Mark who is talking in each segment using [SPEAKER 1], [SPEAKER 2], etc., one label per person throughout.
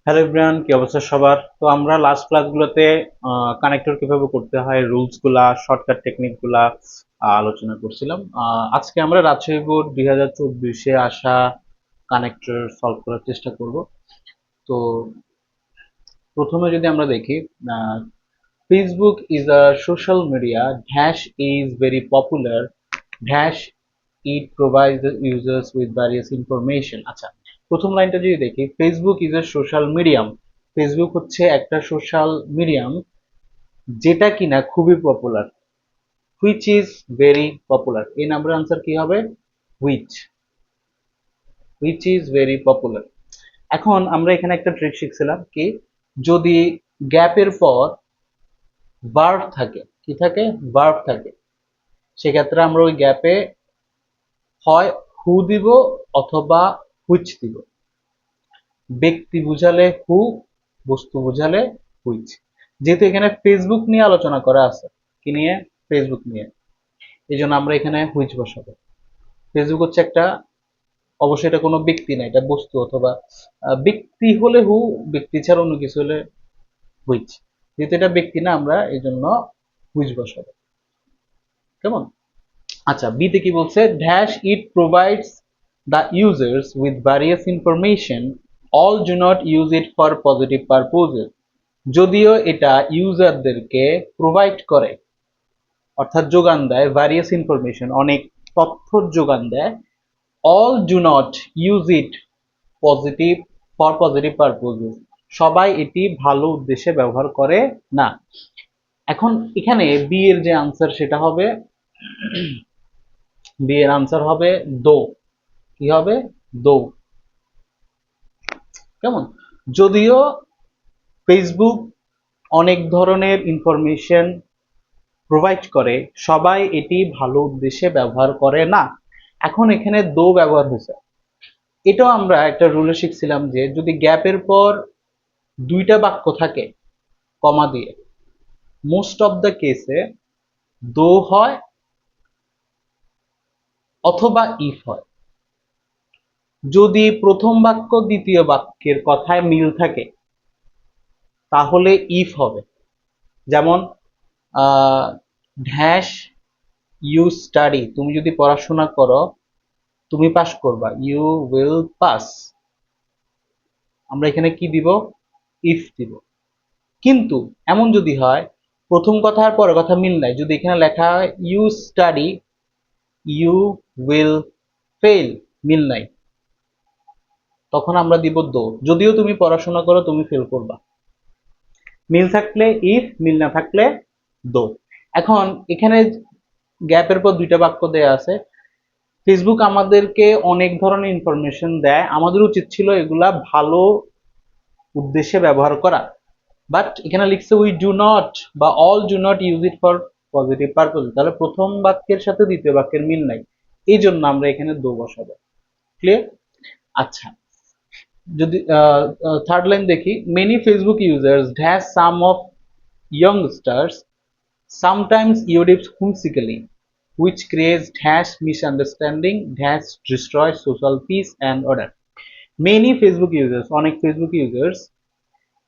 [SPEAKER 1] Hello everyone, কি অবস্থা সবার? তো আমরা লাস্ট ক্লাসগুলোতে কানেক্টর কিভাবে করতে হয়, রুলস গুলা, শর্টকাট টেকনিক গুলা আলোচনা করছিলাম। আজকে আমরা রাজশাহী বোর্ড 2024-এ আসা কানেক্টর সলভ করার চেষ্টা করব। তো প্রথমে যদি আমরা দেখি, Facebook is a social media dash is very popular dash it provides the users with various information. আচ্ছা, প্রথম লাইনটা যদি দেখি, Facebook is a social medium. Facebook হচ্ছে একটা সোশ্যাল মিডিয়াম যেটা কিনা খুবই popular. Which is very popular, এই নাম্বার আনসার কি হবে? Which. Which is very popular. এখন আমরা এখানে একটা ট্রিক শিখছিলাম কি, যদি গ্যাপের পর ভার্ব থাকে, কি থাকে? ভার্ব থাকে, সেক্ষেত্রে আমরা ওই গ্যাপে হয় হু দিব অথবা হুইচ দিব। ব্যক্তি বুঝালে হু, বস্তু বুঝালে হুইচ। যেহেতু এখানে ফেসবুক নিয়ে আলোচনা করা আছে, কি নিয়ে? ফেসবুক নিয়ে, এই জন্য আমরা এখানে হুইচ বসাবো। ফেসবুক হচ্ছে একটা, অবশ্যই এটা কোনো ব্যক্তি না, এটা বস্তু অথবা ব্যক্তি হলে হু, ব্যক্তি ছাড়া অন্য কিছু হলে হুইচ। যেহেতু এটা ব্যক্তি না, আমরা এই জন্য হুইচ বসাবো। কেমন? আচ্ছা, বিতে কি বলছে? Dash it provides the users with various information all do not use it for positive purposes. যদিও এটা ইউজারদেরকে প্রোভাইড করে, অর্থাৎ যোগান দেয়, ভ্যারিয়াস ইনফরমেশন, অনেক তথ্যর যোগান দেয়, all do not use it positive for positive purposes, সবাই এটি ভালো উদ্দেশ্যে ব্যবহার করে না। এখন এখানে বি এর যে আনসার সেটা হবে, বি এর আনসার হবে দো। কি হবে? দো। কেমন? যদিও ফেসবুক অনেক ধরনের ইনফরমেশন প্রোভাইড করে, সবাই এটি ভালো উদ্দেশ্যে ব্যবহার করে না। এখন এখানে দো ব্যবহার হয়েছে। এটাও আমরা একটা রুলে শিখছিলাম যে যদি গ্যাপের পর দুইটা বাক্য থাকে কমা দিয়ে, মোস্ট অফ দ্য কেসে দো হয় অথবা ইফ হয়। যদি প্রথম বাক্য দ্বিতীয় বাক্যের কথায় মিল থাকে তাহলে ইফ হবে। যেমন ড্যাশ ইউ স্টাডি, তুমি যদি পড়াশোনা করো তুমি পাস করবা, ইউ উইল পাস। আমরা এখানে কি দিব? ইফ দিব। কিন্তু এমন যদি হয় প্রথম কথা আর পরের কথা মিল নাই, যদি এখানে লেখা হয় you study you will fail, মিল নাই, তখন আমরা দিব দো। যদিও তুমি পড়াশোনা করো তুমি ফেল করবা। মিল থাকলে ইফ, মিল না থাকলে দো। এখন এখানে গ্যাপের পর দুইটা বাক্য দেয়া আছে। ফেসবুক আমাদেরকে অনেক ধরনের ইনফরমেশন দেয়, আমাদের উচিত ছিল এগুলা ভালো উদ্দেশ্যে ব্যবহার করা। বাট এখানে লিখছে উই ডু নট বা all do not use it for positive purpose, তাহলে প্রথম বাক্যের সাথে দ্বিতীয় বাক্যের মিল নাই, এই জন্য আমরা এখানে দো বসাবো। ক্লিয়ার? আচ্ছা, যদি থার্ড লাইন দেখি, many Facebook users has some of youngsters sometimes use whimsically, which creates dash misunderstanding dash destroys social peace and order. Many Facebook users, অনেক ফেসবুক ইউজার্স,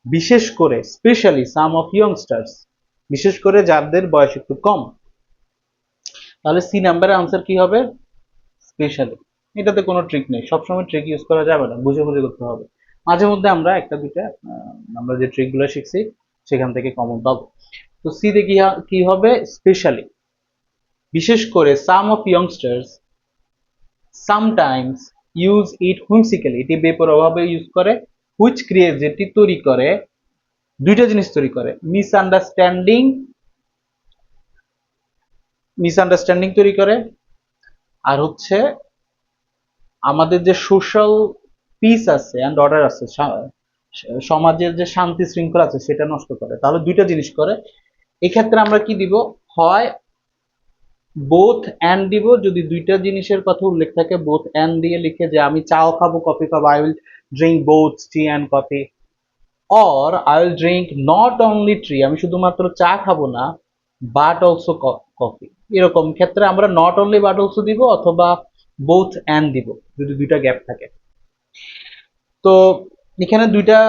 [SPEAKER 1] বিশেষ করে স্পেশালি সাম অফ ইয়ংস্টার্স, বিশেষ করে যাদের বয়স একটু কম, তাহলে সি নাম্বারের আনসার কি হবে? স্পেশালি। এটাতে কোনো ট্রিক নেই, সবসময় ট্রিক ইউজ করা যাবে না, বুঝে বুঝে করতে হবে। মাঝে মধ্যে আমরা একটা দুইটা আমরা যে ট্রিকগুলো শিখছি সেখান থেকে কমন পাবো। তো সি তে কি হবে? স্পেশালি। বিশেষ করে some of youngsters sometimes use it whimsically, এটি বেপরোয়াভাবে ইউজ করে, হুইচ ক্রিয়েট, যেটি তৈরি করে, দুইটা জিনিস তৈরি করে, মিসআন্ডারস্ট্যান্ডিং, মিসআন্ডারস্ট্যান্ডিং তৈরি করে, আর হচ্ছে আমাদের যে সোশ্যাল পিস আছে অ্যান্ড অর্ডার আছে, সমাজের যে শান্তি শৃঙ্খলা আছে সেটা নষ্ট করে। তাহলে দুইটা জিনিস করে। এক্ষেত্রে আমরা কি দিব? হয় বোথ অ্যান্ড দিব, যদি দুইটা জিনিসের কথা উল্লেখ থাকে বোথ অ্যান্ড দিয়ে লিখে যে আমি চাও খাবো কফি খাবো, I will drink both tea and coffee, or I will drink not only tea, আমি শুধুমাত্র চা খাবো না বাট অলসো কফি। এরকম ক্ষেত্রে আমরা নট অনলি বাট অলসো দিব অথবা বোথ অ্যান্ড দিব যদি দুইটা গ্যাপ থাকে। তো এখানে দুইটা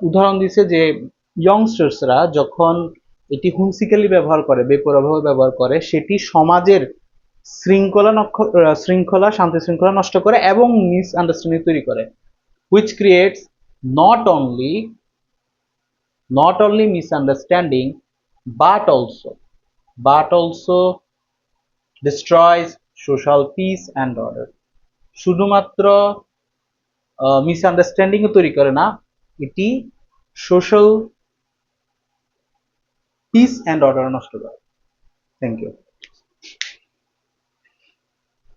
[SPEAKER 1] উদাহরণ দিছে যে ইয়ংস্টার্সরা যখন এটি হুমসিক্যালি ব্যবহার করে, বেপরোয়াভাবে ব্যবহার করে, সেটি সমাজের শৃঙ্খলা, শান্তি শৃঙ্খলা নষ্ট করে এবং মিস আন্ডারস্ট্যান্ডিং তৈরি করে, which creates not only not only misunderstanding but also destroys social peace and order. শুধুমাত্র মিসআন্ডারস্ট্যান্ডিং তৈরি করে না, এটি সোশ্যাল পিস অ্যান্ড অর্ডার নষ্ট করে। Thank you.